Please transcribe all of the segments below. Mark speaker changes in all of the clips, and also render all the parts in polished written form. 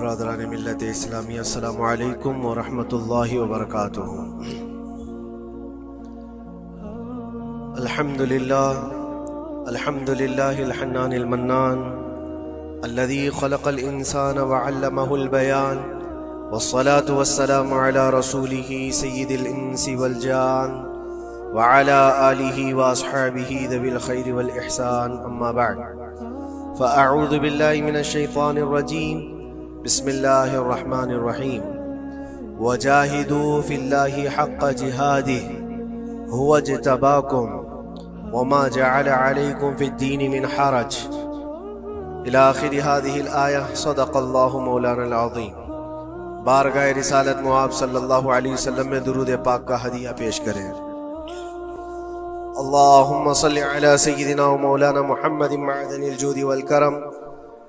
Speaker 1: برادران ملت اسلامی، السلام علیکم ورحمۃ اللہ وبرکاتہ۔ الحمد للہ الحنان المنان الذي خلق الانسان وعلمه البيان، والصلاة والسلام على رسوله سید الانس والجان وعلى آلہ واصحابہ ذوی الخیر والاحسان، اما بعد فاعوذ باللہ من الشیطان الرجیم، بسم اللہ الرحمن الرحیم۔ وجاہدوا فی اللہ حق جہادہ هو اجتباکم وما جعل علیکم فی الدین من حرج، الی آخر هذه الآیہ۔ صدق اللہ مولانا العظیم۔ بارگاہ رسالت مآب صلی اللہ علیہ وسلم میں درود پاک کا ہدیہ پیش کریں۔ اللہم صلی علی سیدنا و مولانا محمد معدن الجود والکرم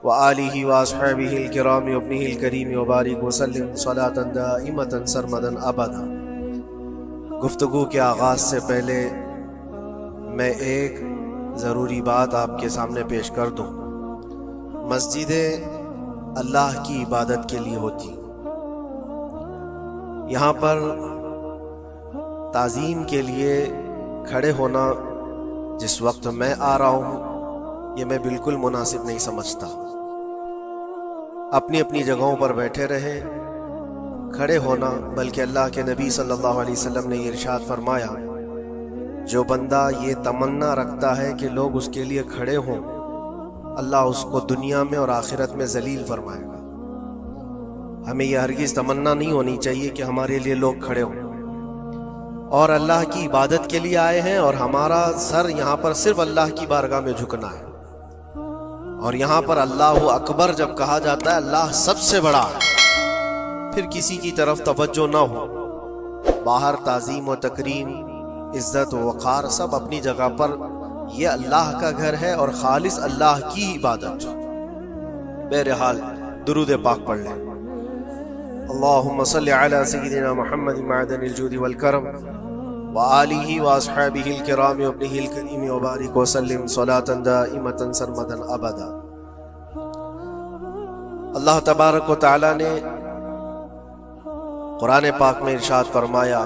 Speaker 1: وآلہ واصحابہ الکرام وابنہ الکریم وبارک وسلم صلاۃ دائمۃ سرمدا ابدا۔ گفتگو کے آغاز سے پہلے میں ایک ضروری بات آپ کے سامنے پیش کر دوں۔ مسجدیں اللہ کی عبادت کے لیے ہوتی، یہاں پر تعظیم کے لیے کھڑے ہونا جس وقت میں آ رہا ہوں یہ میں بالکل مناسب نہیں سمجھتا۔ اپنی اپنی جگہوں پر بیٹھے رہیں، کھڑے ہونا، بلکہ اللہ کے نبی صلی اللہ علیہ وسلم نے یہ ارشاد فرمایا، جو بندہ یہ تمنا رکھتا ہے کہ لوگ اس کے لیے کھڑے ہوں، اللہ اس کو دنیا میں اور آخرت میں ذلیل فرمائے گا۔ ہمیں یہ ہرگز تمنا نہیں ہونی چاہیے کہ ہمارے لیے لوگ کھڑے ہوں، اور اللہ کی عبادت کے لیے آئے ہیں اور ہمارا سر یہاں پر صرف اللہ کی بارگاہ میں جھکنا ہے۔ اور یہاں پر اللہ اکبر جب کہا جاتا ہے اللہ سب سے بڑا ہے، پھر کسی کی طرف توجہ نہ ہو۔ باہر تعظیم و تکریم، عزت و وقار سب اپنی جگہ پر، یہ اللہ کا گھر ہے اور خالص اللہ کی عبادت۔ بہرحال درود پاک پڑھ لیں۔ اللہم صلی علی سیدنا محمد معدن الجود والکرم وآلہ واصحابہ الکرام وابنہ الکریم وبارک وسلم صلاۃ دائمۃ سرمدا ابدا۔ اللہ تبارک و تعالی نے قرآن پاک میں ارشاد فرمایا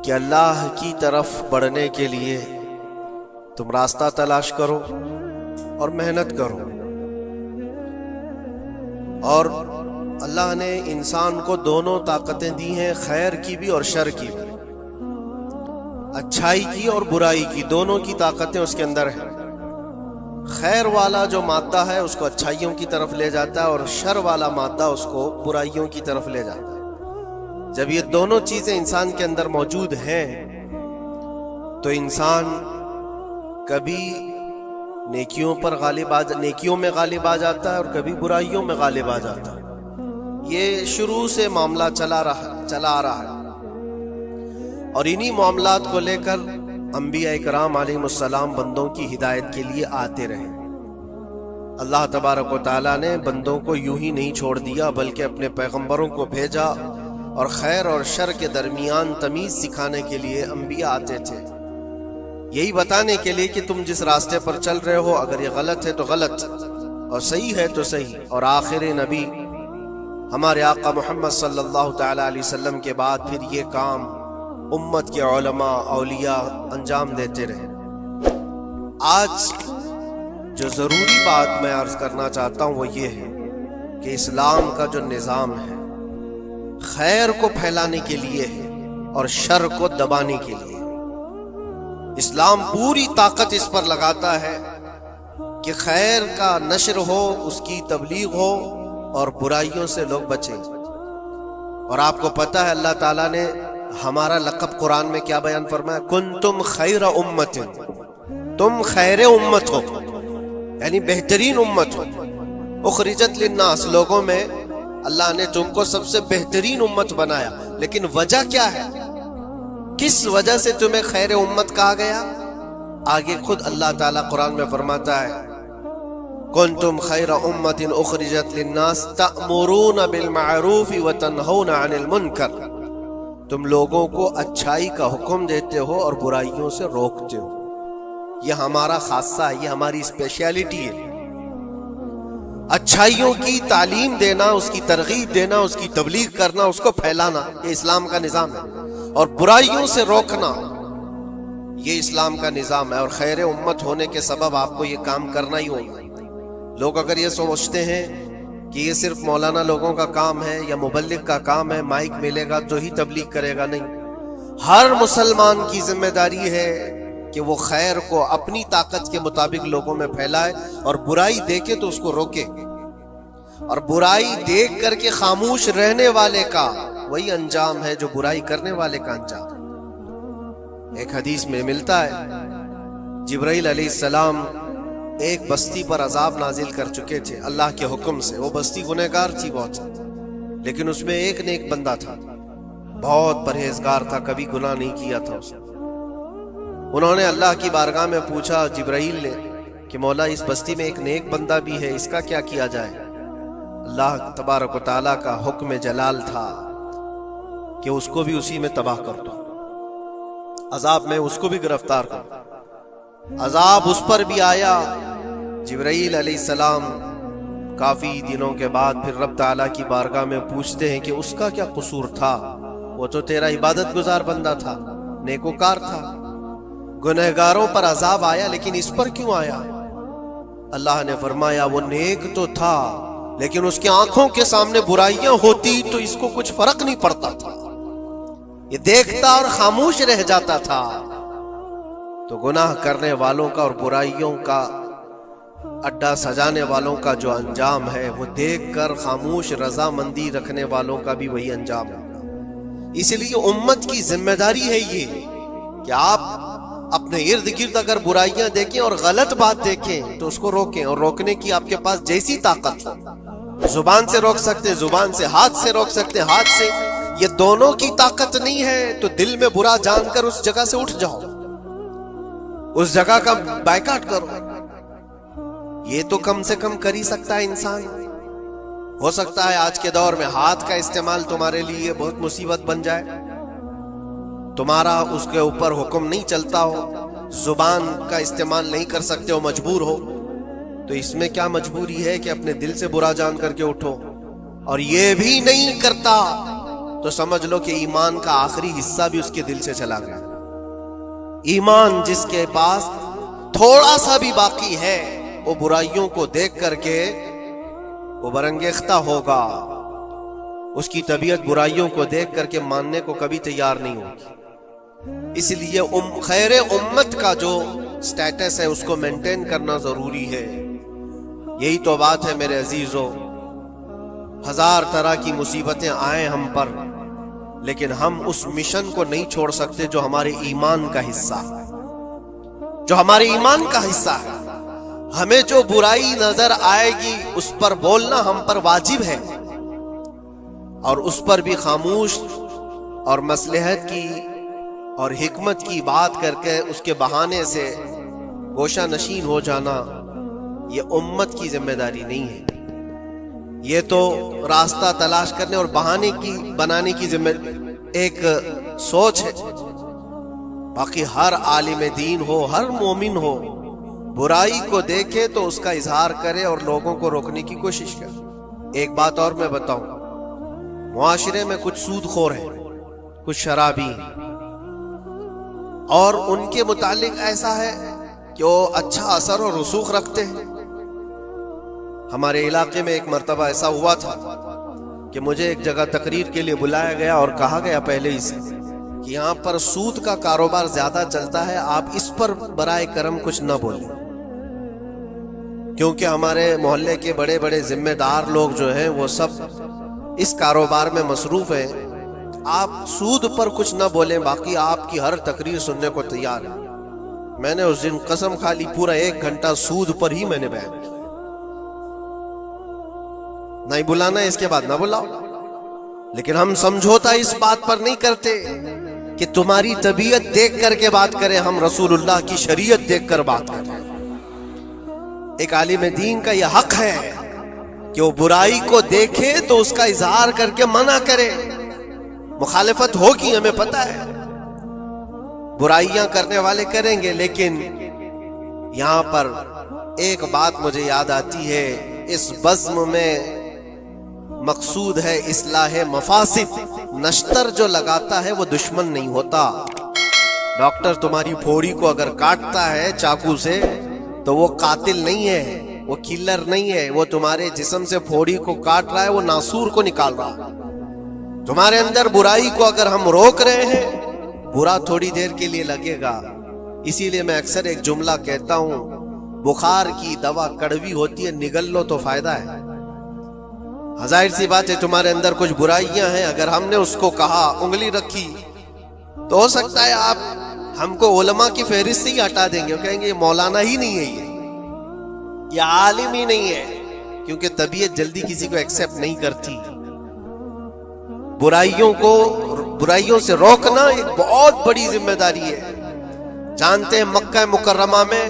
Speaker 1: کہ اللہ کی طرف بڑھنے کے لیے تم راستہ تلاش کرو اور محنت کرو، اور اللہ نے انسان کو دونوں طاقتیں دی ہیں، خیر کی بھی اور شر کی بھی، اچھائی کی اور برائی کی، دونوں کی طاقتیں اس کے اندر ہیں۔ خیر والا جو مادہ ہے اس کو اچھائیوں کی طرف لے جاتا ہے، اور شر والا مادہ اس کو برائیوں کی طرف لے جاتا ہے۔ جب یہ دونوں چیزیں انسان کے اندر موجود ہیں تو انسان کبھی نیکیوں میں غالب آ جاتا ہے اور کبھی برائیوں میں غالب آ جاتا ہے۔ یہ شروع سے معاملہ چلا آ رہا ہے، اور انہی معاملات کو لے کر انبیاء کرام علیہ السلام بندوں کی ہدایت کے لیے آتے رہے۔ اللہ تبارک و تعالیٰ نے بندوں کو یوں ہی نہیں چھوڑ دیا، بلکہ اپنے پیغمبروں کو بھیجا، اور خیر اور شر کے درمیان تمیز سکھانے کے لیے انبیاء آتے تھے، یہی بتانے کے لیے کہ تم جس راستے پر چل رہے ہو، اگر یہ غلط ہے تو غلط اور صحیح ہے تو صحیح۔ اور آخر نبی ہمارے آقا محمد صلی اللہ تعالی علیہ وسلم کے بعد پھر یہ کام امت کے علماء اولیاء انجام دیتے رہے۔ آج جو ضروری بات میں عرض کرنا چاہتا ہوں وہ یہ ہے کہ اسلام کا جو نظام ہے خیر کو پھیلانے کے لیے ہے اور شر کو دبانے کے لیے۔ اسلام پوری طاقت اس پر لگاتا ہے کہ خیر کا نشر ہو، اس کی تبلیغ ہو، اور برائیوں سے لوگ بچیں۔ اور آپ کو پتہ ہے اللہ تعالیٰ نے ہمارا لقب قرآن میں کیا بیان فرمایا؟ کنتم خیر امت، تم خیر امت ہو، یعنی بہترین امت ہو۔ اخرجت للناس، لوگوں میں اللہ نے تم کو سب سے بہترین امت بنایا، لیکن وجہ کیا ہے؟ کس وجہ سے تمہیں خیر امت کہا گیا؟ آگے خود اللہ تعالیٰ قرآن میں فرماتا ہے کنتم خیر امت اخرجت للناس تأمرون بالمعروف وتنہون عن المنکر، تم لوگوں کو اچھائی کا حکم دیتے ہو اور برائیوں سے روکتے ہو۔ یہ ہمارا خاصہ ہے، یہ ہماری اسپیشلٹی ہے۔ اچھائیوں کی تعلیم دینا، اس کی ترغیب دینا، اس کی تبلیغ کرنا، اس کو پھیلانا، یہ اسلام کا نظام ہے، اور برائیوں سے روکنا یہ اسلام کا نظام ہے، اور خیر امت ہونے کے سبب آپ کو یہ کام کرنا ہی ہوگا۔ لوگ اگر یہ سمجھتے ہیں کہ یہ صرف مولانا لوگوں کا کام ہے یا مبلغ کا کام ہے، مائک ملے گا تو ہی تبلیغ کرے گا، نہیں، ہر مسلمان کی ذمہ داری ہے کہ وہ خیر کو اپنی طاقت کے مطابق لوگوں میں پھیلائے، اور برائی دیکھے تو اس کو روکے، اور برائی دیکھ کر کے خاموش رہنے والے کا وہی انجام ہے جو برائی کرنے والے کا انجام۔ ایک حدیث میں ملتا ہے جبرائیل علیہ السلام ایک بستی پر عذاب نازل کر چکے تھے اللہ کے حکم سے۔ وہ بستی گنہگار تھی بہت، لیکن اس میں ایک نیک بندہ تھا، بہت پرہیزگار تھا، کبھی گناہ نہیں کیا تھا اس نے۔ انہوں نے اللہ کی بارگاہ میں پوچھا جبرائیل نے کہ مولا اس بستی میں ایک نیک بندہ بھی ہے، اس کا کیا کیا جائے؟ اللہ تبارک و تعالیٰ کا حکم جلال تھا کہ اس کو بھی اسی میں تباہ کر دو، عذاب میں اس کو بھی گرفتار کر دو۔ عذاب اس پر بھی آیا۔ جبرائیل علیہ السلام کافی دنوں کے بعد پھر رب تعالیٰ کی بارگاہ میں پوچھتے ہیں کہ اس کا کیا قصور تھا؟ وہ تو تیرا عبادت گزار بندہ تھا، نیکوکار تھا، گنہگاروں پر عذاب آیا، لیکن اس پر کیوں آیا؟ اللہ نے فرمایا وہ نیک تو تھا، لیکن اس کی آنکھوں کے سامنے برائیاں ہوتی تو اس کو کچھ فرق نہیں پڑتا تھا، یہ دیکھتا اور خاموش رہ جاتا تھا۔ تو گناہ کرنے والوں کا اور برائیوں کا اڈا سجانے والوں کا جو انجام ہے وہ دیکھ کر خاموش رضامندی رکھنے والوں کا بھی وہی انجام ہوگا۔ اس لیے امت کی ذمہ داری ہے یہ کہ آپ اپنے ارد گرد اگر برائیاں دیکھیں اور غلط بات دیکھیں تو اس کو روکیں، اور روکنے کی آپ کے پاس جیسی طاقت ہو، زبان سے روک سکتے زبان سے، ہاتھ سے روک سکتے ہاتھ سے، یہ دونوں کی طاقت نہیں ہے تو دل میں برا جان کر اس جگہ سے اٹھ جاؤ، اس جگہ کا بائیکاٹ کرو۔ یہ تو کم سے کم کر ہی سکتا ہے انسان۔ ہو سکتا ہے آج کے دور میں ہاتھ کا استعمال تمہارے لیے بہت مصیبت بن جائے، تمہارا اس کے اوپر حکم نہیں چلتا ہو، زبان کا استعمال نہیں کر سکتے ہو، مجبور ہو، تو اس میں کیا مجبوری ہے کہ اپنے دل سے برا جان کر کے اٹھو؟ اور یہ بھی نہیں کرتا تو سمجھ لو کہ ایمان کا آخری حصہ بھی اس کے دل سے چلا گیا۔ ایمان جس کے پاس تھوڑا سا بھی باقی ہے وہ برائیوں کو دیکھ کر کے وہ برانگیختہ ہوگا، اس کی طبیعت برائیوں کو دیکھ کر کے ماننے کو کبھی تیار نہیں ہوگی۔ اس لیے خیر امت کا جو سٹیٹس ہے اس کو مینٹین کرنا ضروری ہے۔ یہی تو بات ہے میرے عزیزو، ہزار طرح کی مصیبتیں آئیں ہم پر، لیکن ہم اس مشن کو نہیں چھوڑ سکتے جو ہمارے ایمان کا حصہ ہے، جو ہمارے ایمان کا حصہ ہے۔ ہمیں جو برائی نظر آئے گی اس پر بولنا ہم پر واجب ہے، اور اس پر بھی خاموش اور مصلحت کی اور حکمت کی بات کر کے اس کے بہانے سے گوشہ نشین ہو جانا یہ امت کی ذمہ داری نہیں ہے۔ یہ تو راستہ تلاش کرنے اور بہانے کی بنانے کی ذمہ ایک سوچ ہے۔ باقی ہر عالم دین ہو، ہر مومن ہو، برائی کو دیکھے تو اس کا اظہار کرے اور لوگوں کو روکنے کی کوشش کرے۔ ایک بات اور میں بتاؤں، معاشرے میں کچھ سود خور ہیں، کچھ شرابی ہیں، اور ان کے متعلق ایسا ہے کہ وہ اچھا اثر اور رسوخ رکھتے ہیں۔ ہمارے علاقے میں ایک مرتبہ ایسا ہوا تھا کہ مجھے ایک جگہ تقریر کے لیے بلایا گیا اور کہا گیا پہلے ہی سے کہ یہاں پر سود کا کاروبار زیادہ چلتا ہے، آپ اس پر برائے کرم کچھ نہ بولیں، کیونکہ ہمارے محلے کے بڑے بڑے ذمہ دار لوگ جو ہیں وہ سب اس کاروبار میں مصروف ہیں، آپ سود پر کچھ نہ بولیں، باقی آپ کی ہر تقریر سننے کو تیار ہے۔ میں نے اس دن قسم کھا لی، پورا 1 گھنٹہ سود پر ہی میں نے بیان کیا۔ نہیں بلانا ہے اس کے بعد نہ بلاؤ، لیکن ہم سمجھوتا اس بات پر نہیں کرتے کہ تمہاری طبیعت دیکھ کر کے بات کریں، ہم رسول اللہ کی شریعت دیکھ کر بات کریں۔ ایک عالم دین کا یہ حق ہے کہ وہ برائی کو دیکھے تو اس کا اظہار کر کے منع کرے۔ مخالفت ہوگی، ہمیں پتہ ہے، برائیاں کرنے والے کریں گے، لیکن یہاں پر ایک بات مجھے یاد آتی ہے، اس بزم میں مقصود ہے اصلاح مفاسد. نشتر جو لگاتا ہے وہ دشمن نہیں ہوتا. ڈاکٹر تمہاری پھوڑی کو اگر کاٹتا ہے چاقو سے تو وہ قاتل نہیں ہے، وہ کلر نہیں ہے، وہ تمہارے جسم سے پھوڑی کو کاٹ رہا ہے، وہ ناسور کو نکال رہا ہے. تمہارے اندر برائی کو اگر ہم روک رہے ہیں، برا تھوڑی دیر کے لیے لگے گا. اسی لیے میں اکثر ایک جملہ کہتا ہوں، بخار کی دوا کڑوی ہوتی ہے، نگل لو تو فائدہ ہے. ظاہر سی بات ہے تمہارے اندر کچھ برائیاں ہیں، اگر ہم نے اس کو کہا، انگلی رکھی، تو ہو سکتا ہے آپ ہم کو علماء کی فہرست سے ہی ہٹا دیں گے، کہیں گے یہ مولانا ہی نہیں ہے، یہ عالم ہی نہیں ہے، کیونکہ طبیعت جلدی کسی کو ایکسپٹ نہیں کرتی. برائیوں سے روکنا ایک بہت بڑی ذمہ داری ہے. جانتے ہیں مکہ مکرمہ میں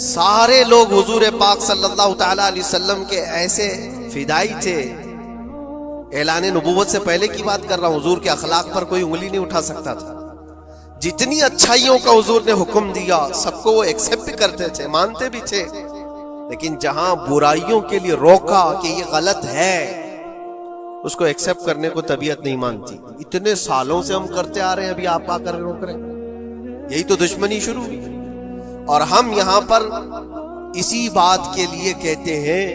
Speaker 1: سارے لوگ حضور پاک صلی اللہ تعالی علیہ وسلم کے ایسے فدائی تھے. اعلان نبوت سے پہلے کی بات کر رہا ہوں، حضور کے اخلاق پر کوئی انگلی نہیں اٹھا سکتا تھا. جتنی اچھائیوں کا حضور نے حکم دیا سب کو وہ ایکسپٹ بھی کرتے تھے، مانتے بھی تھے. لیکن جہاں برائیوں کے لیے روکا کہ یہ غلط ہے، اس کو ایکسپٹ کرنے کو طبیعت نہیں مانتی. اتنے سالوں سے ہم کرتے آ رہے ہیں، ابھی آپ آ کر روک رہے ہیں، یہی تو دشمنی شروع ہوئی. اور ہم یہاں پر اسی بات کے لیے کہتے ہیں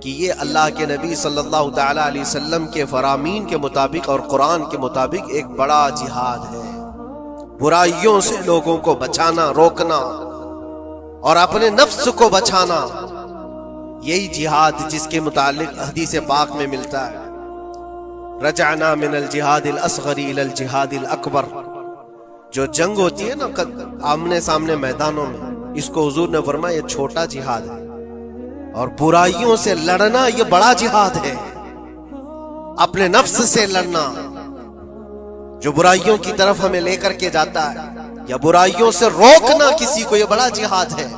Speaker 1: کہ یہ اللہ کے نبی صلی اللہ تعالی علیہ وسلم کے فرامین کے مطابق اور قرآن کے مطابق ایک بڑا جہاد ہے. برائیوں سے لوگوں کو بچانا، روکنا اور اپنے نفس کو بچانا، یہی جہاد جس کے متعلق حدیث پاک میں ملتا ہے، رجعنا من الجہاد الاصغر الى الجہاد الاکبر. جو جنگ ہوتی ہے نا آمنے سامنے میدانوں میں، اس کو حضور نے فرمایا یہ چھوٹا جہاد ہے، اور برائیوں سے لڑنا یہ بڑا جہاد ہے. اپنے نفس سے لڑنا جو برائیوں کی طرف ہمیں لے کر کے جاتا ہے، یا برائیوں سے روکنا کسی کو، یہ بڑا جہاد ہے.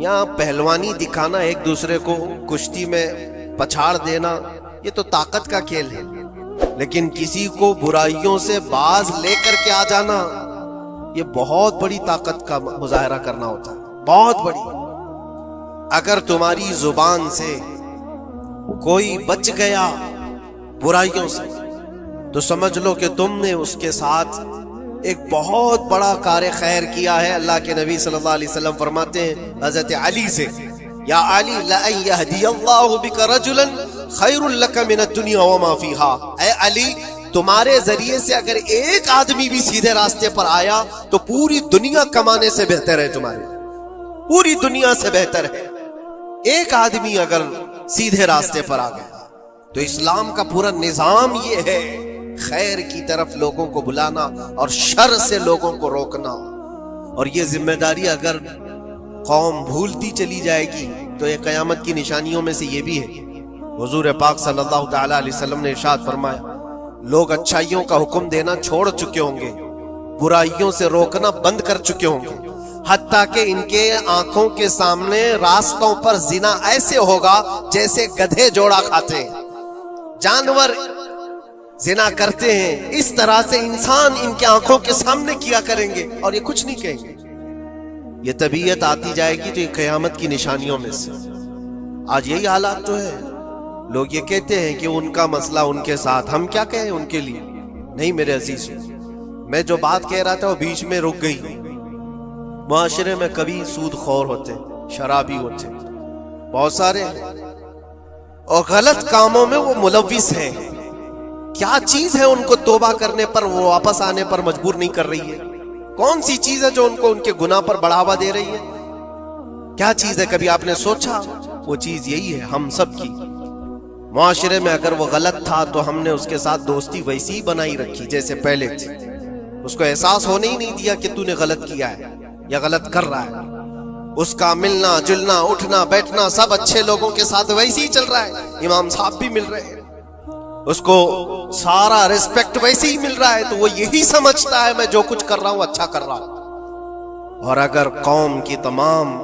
Speaker 1: یہاں پہلوانی دکھانا، ایک دوسرے کو کشتی میں پچھاڑ دینا، یہ تو طاقت کا کھیل ہے. لیکن کسی کو برائیوں سے باز لے کر کے آ جانا، یہ بہت بڑی طاقت کا مظاہرہ کرنا ہوتا ہے، بہت بڑی. اگر تمہاری زبان سے کوئی بچ گیا برائیوں سے تو سمجھ لو کہ تم نے اس کے ساتھ ایک بہت بڑا کار خیر کیا ہے. اللہ کے نبی صلی اللہ علیہ وسلم فرماتے ہیں حضرت علی سے، یا علی لَأَن يَهْدِيَ اللَّهُ بِكَ رَجُلًا خَيْرٌ لَكَ مِنَ الدُّنْيَا وَمَا فِيهَا. اے علی، تمہارے ذریعے سے اگر ایک آدمی بھی سیدھے راستے پر آیا تو پوری دنیا کمانے سے بہتر ہے، تمہارے پوری دنیا سے بہتر ہے. ایک آدمی اگر سیدھے راستے پر آ گیا تو اسلام کا پورا نظام یہ ہے، خیر کی طرف لوگوں کو بلانا اور شر سے لوگوں کو روکنا. اور یہ ذمہ داری اگر قوم بھولتی چلی جائے گی تو یہ قیامت کی نشانیوں میں سے یہ بھی ہے. حضور پاک صلی اللہ تعالی علیہ وسلم نے ارشاد فرمایا، لوگ اچھائیوں کا حکم دینا چھوڑ چکے ہوں گے، برائیوں سے روکنا بند کر چکے ہوں گے، حتیٰ کہ ان کے آنکھوں کے سامنے راستوں پر زنا ایسے ہوگا جیسے گدھے جوڑا کھاتے ہیں. جانور زنا کرتے ہیں، اس طرح سے انسان ان کے آنکھوں کے سامنے کیا کریں گے اور یہ کچھ نہیں کہیں گے. یہ طبیعت آتی جائے گی تو یہ قیامت کی نشانیوں میں سے. آج یہی حالات تو ہے. لوگ یہ کہتے ہیں کہ ان کا مسئلہ ان کے ساتھ، ہم کیا کہیں ان کے لیے. نہیں میرے عزیز، میں جو بات کہہ رہا تھا وہ بیچ میں رک گئی. معاشرے میں کبھی سود خور ہوتے، شرابی ہوتے، بہت سارے ہیں، اور غلط کاموں میں وہ ملوث ہیں. کیا چیز ہے ان کو توبہ کرنے پر، وہ واپس آنے پر مجبور نہیں کر رہی ہے؟ کون سی چیز ہے جو ان کو ان کے گناہ پر بڑھاوا دے رہی ہے؟ کیا چیز ہے؟ کبھی آپ نے سوچا؟ وہ چیز یہی ہے ہم سب کی. معاشرے میں اگر وہ غلط تھا تو ہم نے اس کے ساتھ دوستی ویسی ہی بنائی رکھی جیسے پہلے تھی. اس کو احساس ہونے ہی نہیں دیا کہ تو نے غلط کیا ہے یا غلط کر رہا ہے. اس کا ملنا جلنا اٹھنا بیٹھنا سب اچھے لوگوں کے ساتھ ویسے ہی چل رہا ہے. امام صاحب بھی مل رہے ہیں، اس کو سارا ریسپیکٹ ویسے ہی مل رہا ہے، تو وہ یہی سمجھتا ہے میں جو کچھ کر رہا ہوں اچھا کر رہا ہوں. اور اگر قوم کی تمام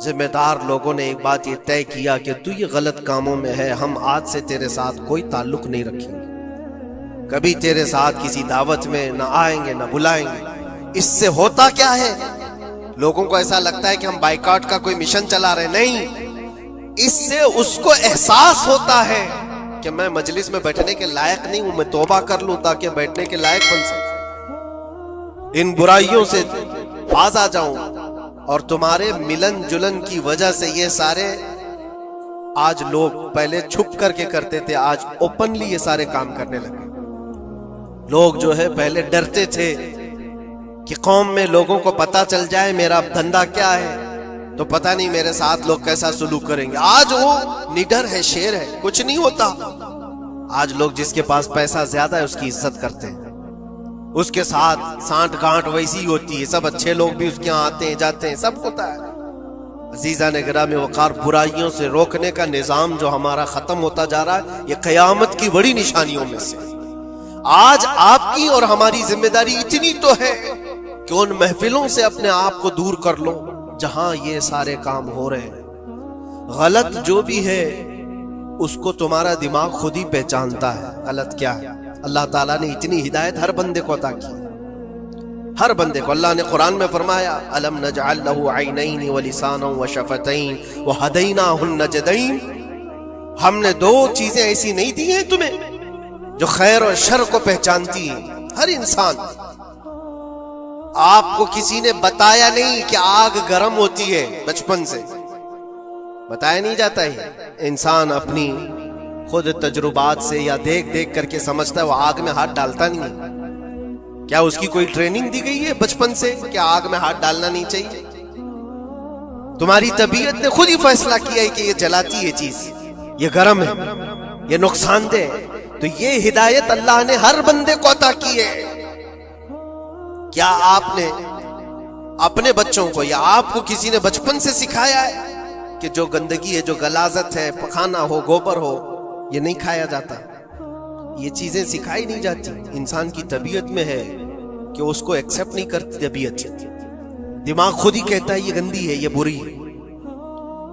Speaker 1: ذمہ دار لوگوں نے ایک بات یہ طے کیا کہ تو یہ غلط کاموں میں ہے، ہم آج سے تیرے ساتھ کوئی تعلق نہیں رکھیں گے، کبھی تیرے ساتھ کسی دعوت میں نہ آئیں گے نہ بلائیں گے. اس سے ہوتا کیا ہے؟ لوگوں کو ایسا لگتا ہے کہ ہم بائیکاٹ کا کوئی مشن چلا رہے. نہیں، اس سے اس کو احساس ہوتا ہے کہ میں مجلس میں بیٹھنے کے لائق نہیں ہوں، میں توبہ کر لوں تاکہ بیٹھنے کے لائق بن سکوں، ان برائیوں سے باز آ جاؤں۔ اور تمہارے ملن جلن کی وجہ سے یہ سارے آج لوگ پہلے چھپ کر کے کرتے تھے، آج اوپنلی یہ سارے کام کرنے لگے۔ لوگ جو ہے پہلے ڈرتے تھے کہ قوم میں لوگوں کو پتا چل جائے میرا دھندا کیا ہے تو پتہ نہیں میرے ساتھ لوگ کیسا سلوک کریں گے۔ آج وہ نڈر ہے، شیر ہے، کچھ نہیں ہوتا۔ آج لوگ جس کے پاس پیسہ زیادہ ہے اس کی عزت کرتے ہیں، اس کے ساتھ سانٹ گانٹ ویسی ہوتی ہے، سب اچھے لوگ بھی اس کے یہاں آتے ہیں جاتے ہیں، سب ہوتا ہے۔ عزیزان گرامی وقار، برائیوں سے روکنے کا نظام جو ہمارا ختم ہوتا جا رہا ہے، یہ قیامت کی بڑی نشانیوں میں سے۔ آج آپ کی اور ہماری ذمہ داری اتنی تو ہے کہ ان محفلوں سے اپنے آپ کو دور کر لو جہاں یہ سارے کام ہو رہے ہیں۔ غلط جو بھی ہے اس کو تمہارا دماغ خود ہی پہچانتا ہے غلط کیا ہے۔ اللہ تعالیٰ نے اتنی ہدایت ہر بندے کو عطا کی، ہر بندے کو۔ اللہ نے قرآن میں فرمایا الم نجعل له عینین ولسانا وشفتین وہدیناہ النجدین، ہم نے دو چیزیں ایسی نہیں دی ہیں تمہیں جو خیر اور شر کو پہچانتی ہیں۔ ہر انسان، آپ کو کسی نے بتایا نہیں کہ آگ گرم ہوتی ہے، بچپن سے بتایا نہیں جاتا ہے، انسان اپنی خود تجربات سے یا دیکھ دیکھ کر کے سمجھتا ہے، وہ آگ میں ہاتھ ڈالتا نہیں ہے۔ کیا اس کی کوئی ٹریننگ دی گئی ہے بچپن سے کہ آگ میں ہاتھ ڈالنا نہیں چاہیے؟ تمہاری طبیعت نے خود ہی فیصلہ کیا ہے کہ یہ جلاتی ہے چیز، یہ گرم ہے، یہ نقصان دہ ہے۔ تو یہ ہدایت اللہ نے ہر بندے کو عطا کی ہے۔ کیا آپ نے اپنے بچوں کو یا آپ کو کسی نے بچپن سے سکھایا ہے کہ جو گندگی ہے، جو غلاظت ہے، پخانا ہو، گوبر ہو، یہ نہیں کھایا جاتا؟ یہ چیزیں سکھائی نہیں جاتی، انسان کی طبیعت میں ہے کہ اس کو ایکسپٹ نہیں کرتی طبیعت، دماغ خود ہی کہتا ہے یہ گندی ہے، یہ بری ہے۔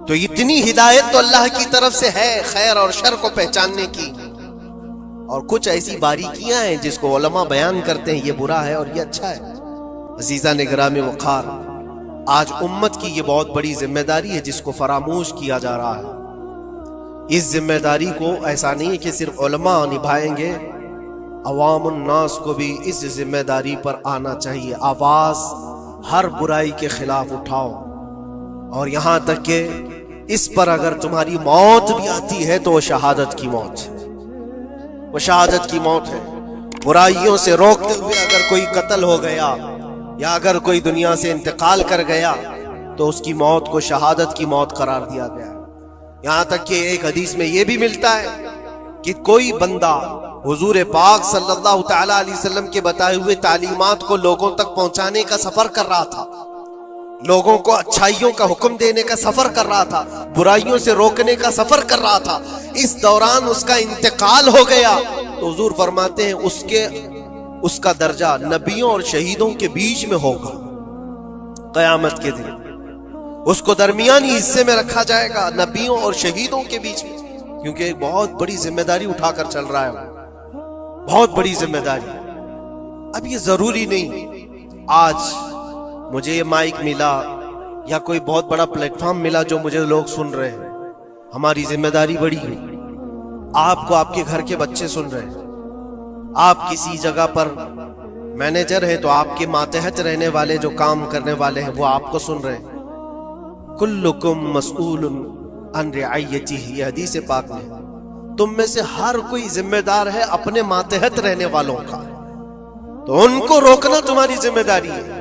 Speaker 1: تو اتنی ہدایت تو اللہ کی طرف سے ہے خیر اور شر کو پہچاننے کی، اور کچھ ایسی باریکیاں ہیں جس کو علماء بیان کرتے ہیں یہ برا ہے اور یہ اچھا ہے۔ عزیزان گرامی وقار، آج امت کی یہ بہت بڑی ذمہ داری ہے جس کو فراموش کیا جا رہا ہے۔ اس ذمہ داری کو ایسا نہیں ہے کہ صرف علماء نبھائیں گے، عوام الناس کو بھی اس ذمہ داری پر آنا چاہیے۔ آواز ہر برائی کے خلاف اٹھاؤ، اور یہاں تک کہ اس پر اگر تمہاری موت بھی آتی ہے تو وہ شہادت کی موت ہے، وہ شہادت کی موت ہے۔ برائیوں سے روکتے ہوئے اگر کوئی قتل ہو گیا یا اگر کوئی دنیا سے انتقال کر گیا تو اس کی موت کو شہادت کی موت قرار دیا گیا۔ یہاں تک کہ ایک حدیث میں یہ بھی ملتا ہے کہ کوئی بندہ حضور پاک صلی اللہ تعالی علیہ وسلم کے بتائے ہوئے تعلیمات کو لوگوں تک پہنچانے کا سفر کر رہا تھا، لوگوں کو اچھائیوں کا حکم دینے کا سفر کر رہا تھا، برائیوں سے روکنے کا سفر کر رہا تھا، اس دوران اس کا انتقال ہو گیا تو حضور فرماتے ہیں اس کا درجہ نبیوں اور شہیدوں کے بیچ میں ہوگا قیامت کے دن، اس کو درمیانی حصے میں رکھا جائے گا نبیوں اور شہیدوں کے بیچ میں، کیونکہ ایک بہت بڑی ذمہ داری اٹھا کر چل رہا ہے، بہت بڑی ذمہ داری۔ اب یہ ضروری نہیں آج مجھے یہ مائک ملا یا کوئی بہت بڑا پلیٹ فارم ملا جو مجھے لوگ سن رہے ہیں، ہماری ذمہ داری بڑی ہے۔ آپ کو آپ کے گھر کے بچے سن رہے ہیں، آپ کسی جگہ پر مینیجر ہیں تو آپ کے ماتحت رہنے والے جو کام کرنے والے ہیں وہ آپ کو سن رہے ہیں۔ کلکم مسئول عن رعیتہ، یہ حدیث پاک میں، تم میں سے ہر کوئی ذمہ دار ہے اپنے ماتحت رہنے والوں کا، تو ان کو روکنا تمہاری ذمہ داری ہے۔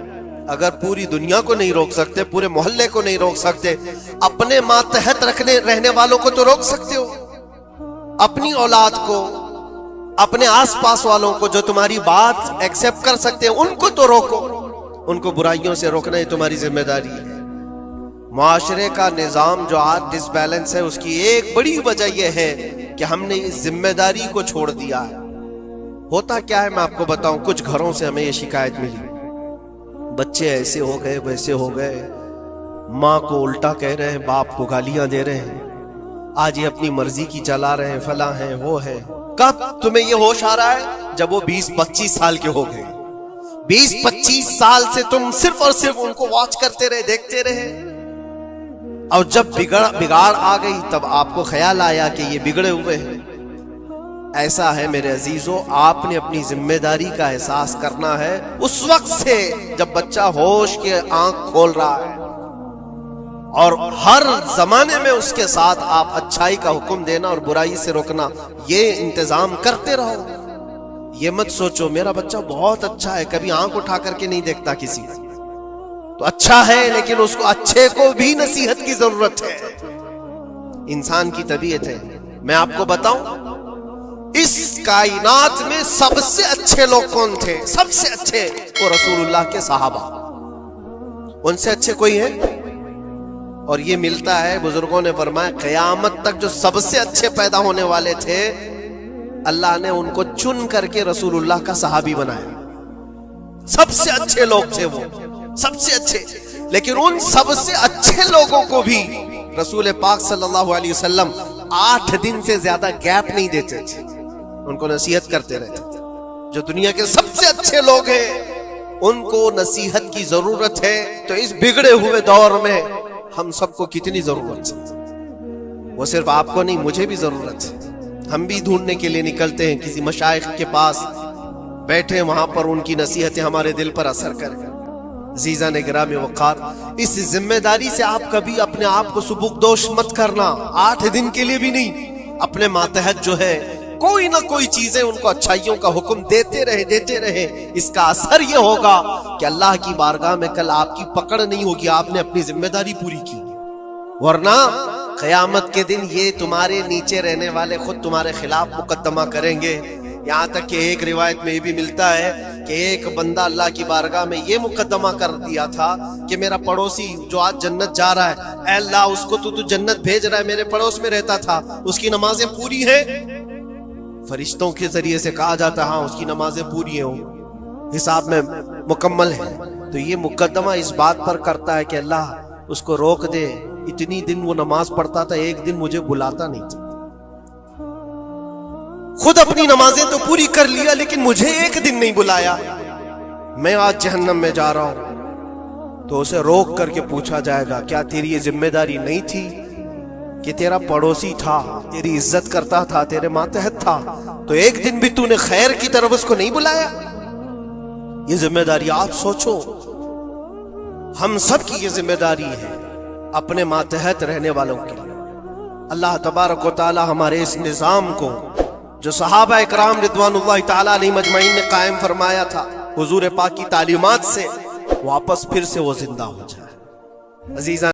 Speaker 1: اگر پوری دنیا کو نہیں روک سکتے، پورے محلے کو نہیں روک سکتے، اپنے ماتحت رہنے والوں کو تو روک سکتے ہو، اپنی اولاد کو، اپنے آس پاس والوں کو جو تمہاری بات ایکسپٹ کر سکتے ہیں ان کو تو روکو، ان کو برائیوں سے روکنا یہ تمہاری ذمہ داری ہے۔ معاشرے کا نظام جو آج ڈس بیلنس ہے اس کی ایک بڑی وجہ یہ ہے کہ ہم نے اس ذمہ داری کو چھوڑ دیا ہے۔ ہوتا کیا ہے میں آپ کو بتاؤں، کچھ گھروں سے ہمیں یہ شکایت ملی، بچے ایسے ہو گئے ویسے ہو گئے، ماں کو الٹا کہہ رہے ہیں، باپ کو گالیاں دے رہے ہیں، آج یہ اپنی مرضی کی چلا رہے ہیں، فلاں ہیں وہ ہے۔ کب تمہیں یہ ہوش آ رہا ہے؟ جب وہ 20-25 سال کے ہو گئے۔ 20-25 سال سے تم صرف اور صرف ان کو واچ کرتے رہے، دیکھتے رہے، اور جب بگاڑ آ گئی تب آپ کو خیال آیا کہ یہ بگڑے ہوئے ہیں. ایسا ہے میرے عزیزو، آپ نے اپنی ذمہ داری کا احساس کرنا ہے اس وقت سے جب بچہ ہوش کے آنکھ کھول رہا ہے، اور ہر زمانے میں اس کے ساتھ آپ اچھائی کا حکم دینا اور برائی سے روکنا، یہ انتظام کرتے رہو. یہ مت سوچو میرا بچہ بہت اچھا ہے، کبھی آنکھ اٹھا کر کے نہیں دیکھتا کسی تو اچھا ہے، لیکن اس کو اچھے کو بھی نصیحت کی ضرورت ہے. انسان کی طبیعت ہے. میں آپ کو بتاؤں، اس کائنات میں سب سے اچھے لوگ کون تھے؟ سب سے اچھے وہ رسول اللہ کے صحابہ. ان سے اچھے کوئی ہے؟ اور یہ ملتا ہے، بزرگوں نے فرمایا قیامت تک جو سب سے اچھے پیدا ہونے والے تھے، اللہ نے ان کو چن کر کے رسول اللہ کا صحابی بنایا. سب سے اچھے لوگ تھے وہ، سب سے اچھے. لیکن ان سب سے اچھے لوگوں کو بھی رسول پاک صلی اللہ علیہ وسلم 8 دن سے زیادہ گیپ نہیں دیتے تھے، ان کو نصیحت کرتے رہتے تھے. جو دنیا کے سب سے اچھے لوگ ہیں ان کو نصیحت کی ضرورت ہے، تو اس بگڑے ہوئے دور میں ہم سب کو کتنی ضرورت ہے. وہ صرف آپ کو نہیں، مجھے بھی ضرورت ہے. ہم بھی ڈھونڈنے کے لیے نکلتے ہیں کسی مشائخ کے پاس، بیٹھے وہاں پر ان کی نصیحتیں ہمارے دل پر اثر کریں. عزیزان گرامی وقار، اس ذمہ داری سے آپ کبھی اپنے آپ کو سبکدوش مت کرنا. 8 دن کے لیے بھی نہیں. اپنے ماتحت جو ہے کوئی نہ کوئی چیزیں ان کو اچھائیوں کا حکم دیتے رہے. اس کا اثر یہ ہوگا کہ اللہ کی بارگاہ میں کل آپ کی پکڑ نہیں ہوگی، آپ نے اپنی ذمہ داری پوری کی. ورنہ قیامت کے دن یہ تمہارے نیچے رہنے والے خود تمہارے خلاف مقدمہ کریں گے. یہاں تک کہ ایک روایت میں یہ بھی ملتا ہے کہ ایک بندہ اللہ کی بارگاہ میں یہ مقدمہ کر دیا تھا کہ میرا پڑوسی جو آج جنت جا رہا ہے، اے اللہ اس کو تو جنت بھیج رہا ہے، میرے پڑوس میں رہتا تھا، اس کی نمازیں پوری ہیں. فرشتوں کے ذریعے سے کہا جاتا ہاں اس کی نمازیں پوری ہیں، حساب میں مکمل ہے. تو یہ مقدمہ اس بات پر کرتا ہے کہ اللہ اس کو روک دے، اتنی دن وہ نماز پڑھتا تھا، ایک دن مجھے بلاتا نہیں تھا. خود اپنی نمازیں تو پوری کر لیا لیکن مجھے ایک دن نہیں بلایا. میں آج جہنم میں جا رہا ہوں. تو اسے روک کر کے پوچھا جائے گا کیا تیری یہ ذمہ داری نہیں تھی کہ تیرا پڑوسی تھا، تیری عزت کرتا تھا، تیرے ماتحت تھا، تو ایک دن بھی تو نے خیر کی طرف اس کو نہیں بلایا؟ یہ ذمہ داری آپ سوچو، ہم سب کی یہ ذمہ داری ہے اپنے ماتحت رہنے والوں کے لیے. اللہ تبارک و تعالی ہمارے اس نظام کو جو صحابہ اکرام رضوان اللہ تعالی علیہم اجمعین نے قائم فرمایا تھا، حضور پاک کی تعلیمات سے واپس پھر سے وہ زندہ ہو جائے. عزیزان